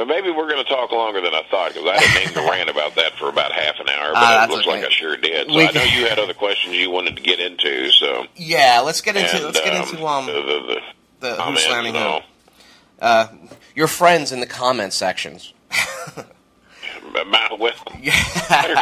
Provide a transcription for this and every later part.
Now, maybe we're going to talk longer than I thought, because I didn't aim to rant about that for about half an hour, but it looks like I sure did. So I know you had other questions you wanted to get into. So yeah, let's get into the Who's Slamming Who. Your friends in the comment sections. You better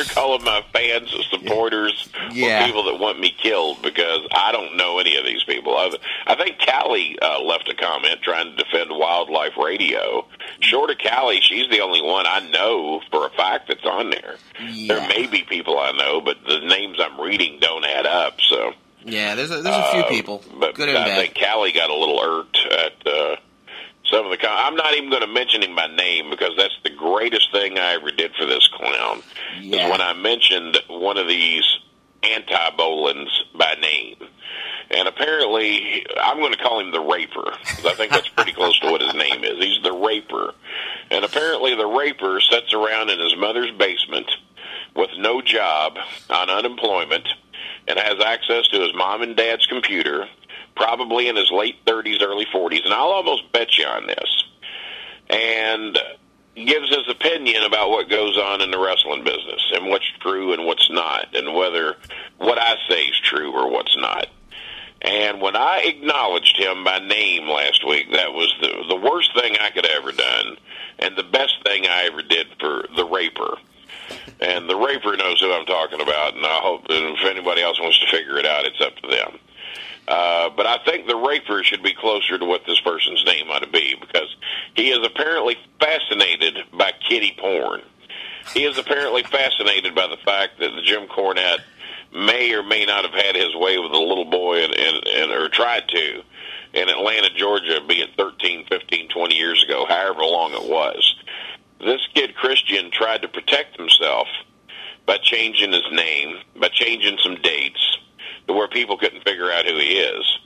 call them my fans, supporters, or people that want me killed, because I don't know any of these people. I think Callie left a comment trying to defend Wildlife Radio. Short of Callie, she's the only one I know for a fact that's on there. Yeah. There may be people I know, but the names I'm reading don't add up. So yeah, there's a few people, but good and bad. I think Callie got a little irked at some of the I'm not even going to mention him by name, because that's the greatest thing I ever did for this clown. Is when I mentioned one of these anti-Bolins by name. And apparently, I'm going to call him the Raper, because I think that's pretty close to what his name is. He's the Raper. And apparently the Raper sits around in his mother's basement with no job, on unemployment, and has access to his mom and dad's computer, probably in his late 30s, early 40s, and I'll almost bet you on this, and gives his opinion about what goes on in the wrestling business, and what's true and what's not, and whether what I say is true or what's not. And when I acknowledged him by name last week, that was the worst thing I could have ever done, and the best thing I ever did for the Raper. And the Raper knows who I'm talking about, and I hope that if anybody else wants to figure it out, it's up to them. But I think the Raper should be closer to what this person's name ought to be, because he is apparently fascinated by kiddie porn. He is apparently fascinated by the fact that Jim Cornette may or may not have had his way with a little boy, or tried to, in Atlanta, Georgia, be it 13, 15, 20 years ago, however long it was. This kid, Christian, tried to protect himself by changing his name, by changing some dates, to where people couldn't figure out who he is.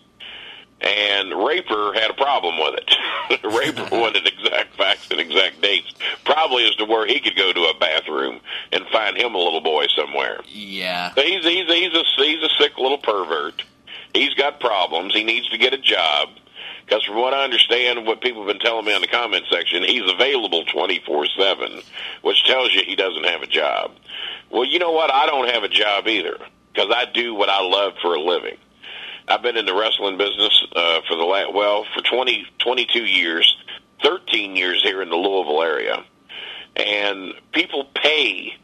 And Raper had a problem with it. Raper wanted exact facts and exact dates, probably as to where he could go to a bathroom and find him a little boy somewhere. Yeah. So he's a sick little pervert. He's got problems. He needs to get a job. Because from what I understand, what people have been telling me on the comment section, he's available 24/7, which tells you he doesn't have a job. Well, you know what? I don't have a job either, because I do what I love for a living. I've been in the wrestling business for 22 years, 13 years here in the Louisville area. And people pay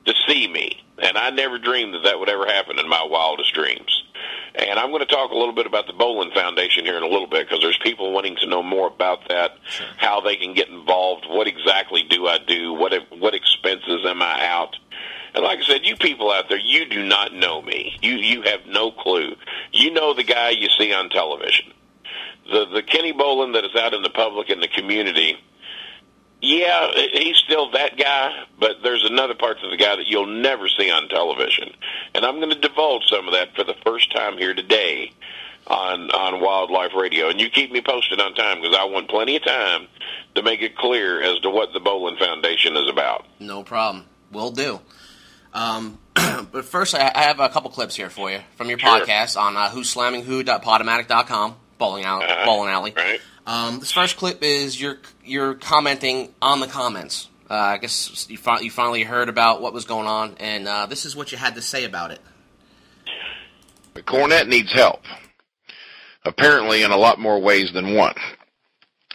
to see me, and I never dreamed that would ever happen in my wildest dreams. And I'm going to talk a little bit about the Bolin Foundation here in a little bit, because there's people wanting to know more about that, how they can get involved, what exactly do I do, what expenses am I out. And like I said, you people out there, you do not know me. You have no clue. You know the guy you see on television. The Kenny Bolin that is out in the public, in the community, yeah, he's still that guy, but there's another part of the guy that you'll never see on television. And I'm going to divulge some of that for the first time here today on Wildlife Radio. And you keep me posted on time, because I want plenty of time to make it clear as to what the Bolin Foundation is about. No problem. Will do. But first, I have a couple clips here for you from your podcast on whoslammingwho.podomatic.com, Bolin Alley. Right. This first clip is you're commenting on the comments. I guess you finally heard about what was going on, and this is what you had to say about it. Cornette needs help, apparently in a lot more ways than one.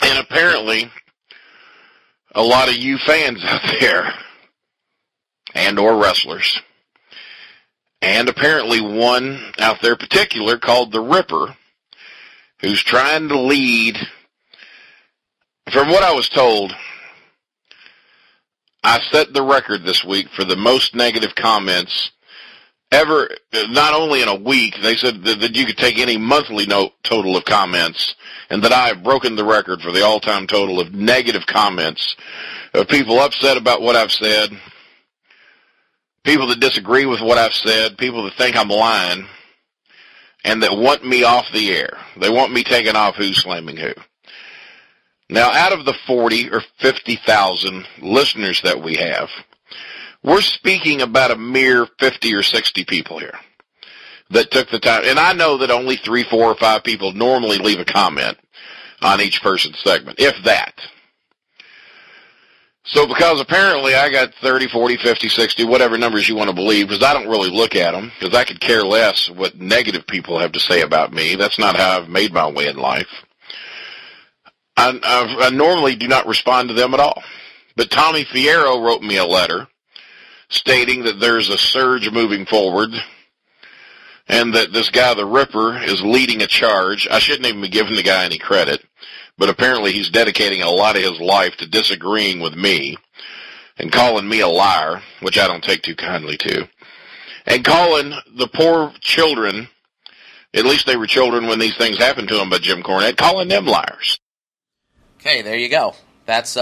And apparently, a lot of you fans out there, and or wrestlers, and apparently one out there particular called the Ripper, who's trying to lead. From what I was told, I set the record this week for the most negative comments ever, not only in a week. They said that you could take any monthly total of comments, and that I have broken the record for the all-time total of negative comments of people upset about what I've said, people that disagree with what I've said, people that think I'm lying, and that want me off the air. They want me taken off Who's Slamming Who. Now, out of the 40 or 50,000 listeners that we have, we're speaking about a mere 50 or 60 people here that took the time. And I know that only 3, 4, or 5 people normally leave a comment on each person's segment, if that. So because apparently I got 30, 40, 50, 60, whatever numbers you want to believe, because I don't really look at them, because I could care less what negative people have to say about me. That's not how I've made my way in life. I normally do not respond to them at all. But Tommy Fierro wrote me a letter stating that there's a surge moving forward and that this guy, the Ripper, is leading a charge. I shouldn't even be giving the guy any credit, but apparently he's dedicating a lot of his life to disagreeing with me and calling me a liar, which I don't take too kindly to, and calling the poor children, at least they were children when these things happened to them by Jim Cornette, calling them liars. Okay, there you go. That's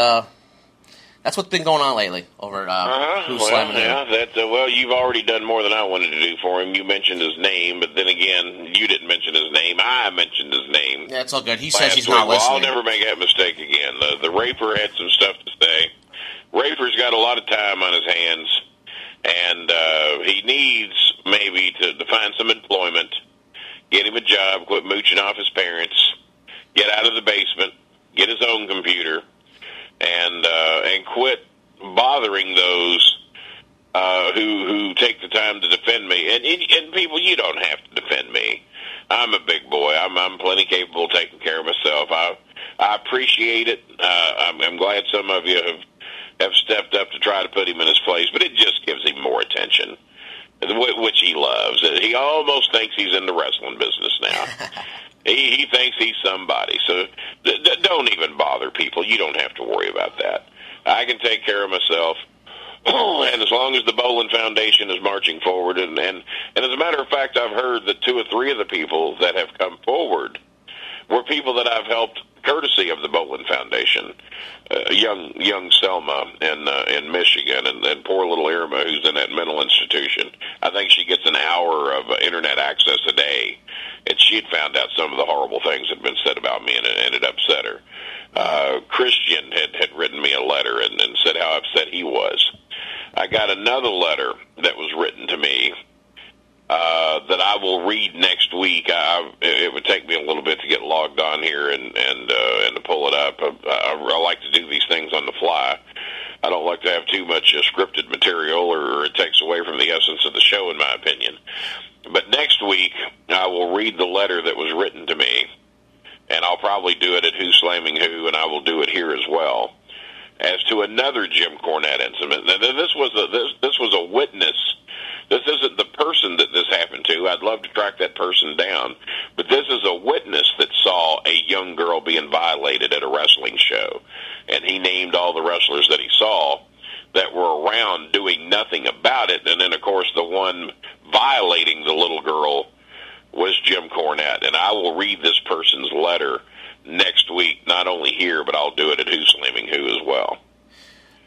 what's been going on lately over at Who's Slamming Who. Well, you've already done more than I wanted to do for him. You mentioned his name, but then again, you didn't mention his name. I mentioned his name. Yeah, it's all good. He says he's not well, listening. I'll never make that mistake again. The Raper had some stuff to say. Raper's got a lot of time on his hands, and he needs maybe to find some employment, get him a job, quit mooching off his parents, get out of the basement, get his own computer, and quit bothering those who take the time to defend me. And people, you don't have to defend me. I'm a big boy. I'm plenty capable of taking care of myself. I appreciate it. I'm glad some of you have stepped up to try to put him in his place, but it just gives him more attention, which he loves. He almost thinks he's in the wrestling business now. He thinks he's somebody. So don't even bother people. You don't have to worry about that. I can take care of myself. And as long as the Bolin Foundation is marching forward, and as a matter of fact, I've heard that 2 or 3 of the people that have come forward were people that I've helped courtesy of the Bolin Foundation. Young Selma in Michigan, and poor little Irma, who's in that mental institution. I think she gets an hour of internet access a day, and she had found out some of the horrible things that had been said about me, and it had upset her. Christian had written me a letter and said how upset he was. I got another letter that was written to me that I will read next week. It would take me a little bit to get logged on here and to pull it up. I like to do these things on the fly. I don't like to have too much scripted material, or it takes away from the essence of the show, in my opinion. But next week, I will read the letter that was written to me, and I'll probably do it at Who's Slamming Who, and I will do it here as well. As to another Jim Cornette incident, now, this was a witness. This isn't the person that this happened to. I'd love to track that person down. But this is a witness that saw a young girl being violated at a wrestling show. And he named all the wrestlers that he saw that were around doing nothing about it. And then, of course, the one violating the little girl was Jim Cornette. And I will read this person's letter next week, not only here, but I'll do it at Who's Slamming Who as well.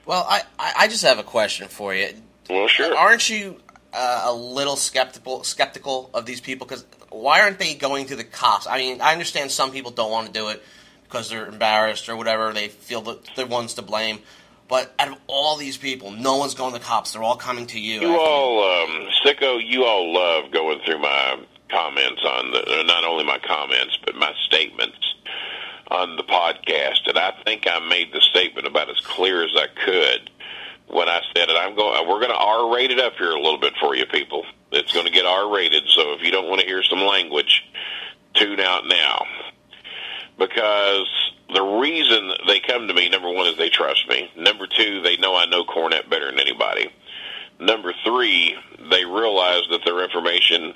Well, I just have a question for you. Well, sure. Aren't you a little skeptical of these people? Because why aren't they going to the cops? I mean, I understand some people don't want to do it because they're embarrassed or whatever. They feel that they're ones to blame. But out of all these people, no one's going to the cops. They're all coming to you. Sicko, you all love going through my comments on not only my comments, but my statements on the podcast. And I think I made the statement about as clear as I could when I said it. We're going to R-rate it up here a little bit for you people. It's going to get R-rated, so if you don't want to hear some language, tune out now. Because the reason they come to me, number 1, is they trust me. Number 2, they know I know Cornette better than anybody. Number 3, they realize that their information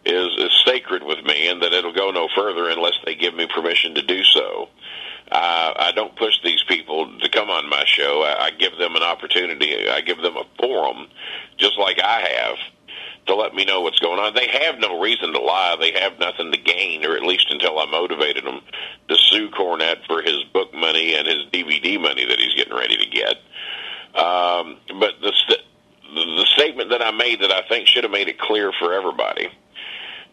is sacred with me, and that it'll go no further unless they give me permission to do so. I don't push these people to come on my show. I give them an opportunity. I give them a forum, just like I have, to let me know what's going on. They have no reason to lie. They have nothing to gain, or at least until I motivated them to sue Cornette for his book money and his DVD money that he's getting ready to get. But the statement that I made that I think should have made it clear for everybody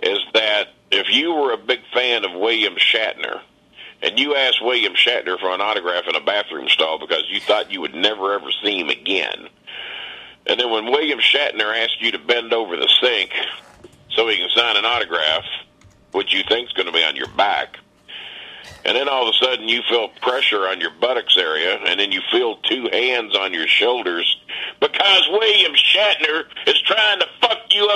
is that if you were a big fan of William Shatner and you asked William Shatner for an autograph in a bathroom stall because you thought you would never ever see him again, and then when William Shatner asked you to bend over the sink so he can sign an autograph, which you think is going to be on your back, and then all of a sudden you feel pressure on your buttocks area, and then you feel two hands on your shoulders because William Shatner is trying to fuck you up.